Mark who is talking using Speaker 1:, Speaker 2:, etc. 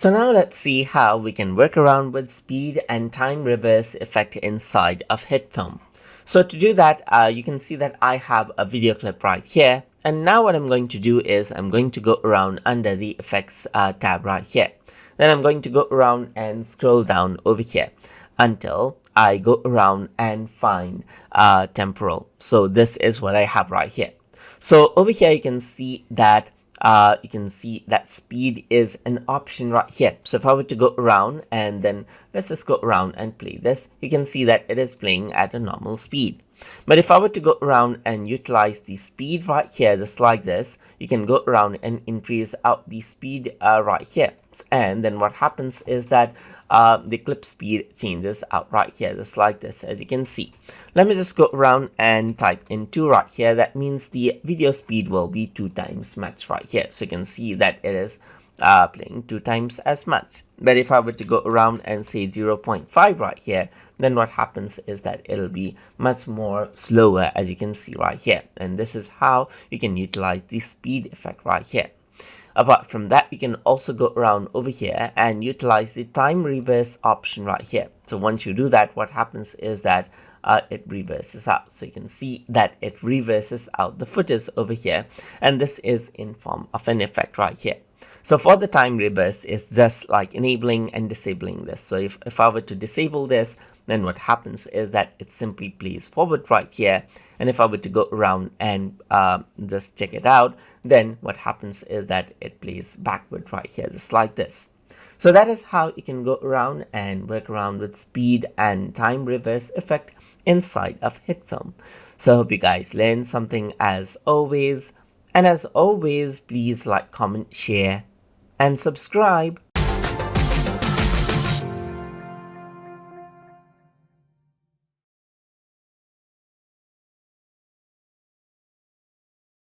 Speaker 1: So now let's see how we can work around with speed and time reverse effect inside of HitFilm. So to do that, you can see that I have a video clip right here. And now what I'm going to do is I'm going to go around under the effects tab right here. Then I'm going to go around and scroll down over here until I go around and find temporal. So this is what I have right here. So over here you can see that speed is an option right here. So if I were to go around and then let's just go around and play this, you can see that it is playing at a normal speed. But if I were to go around and utilize the speed right here, just like this, you can go around and increase out the speed right here. And then what happens is that the clip speed changes out right here, just like this, as you can see. Let me just go around and type in 2 right here. That means the video speed will be 2 times much right here. So you can see that it is playing 2 times as much. But if I were to go around and say 0.5 right here, then what happens is that it'll be much more slower, as you can see right here. And this is how you can utilize the speed effect right here. Apart from that, you can also go around over here and utilize the time reverse option right here. So once you do that, what happens is that it reverses out. So you can see that it reverses out the footage over here, and this is in form of an effect right here. So for the time reverse, it's just like enabling and disabling this. So if I were to disable this, then what happens is that it simply plays forward right here. And if I were to go around and just check it out, then what happens is that it plays backward right here, just like this. So that is how you can go around and work around with speed and time reverse effect inside of HitFilm. So I hope you guys learned something as always. And as always, please like, comment, share, and subscribe.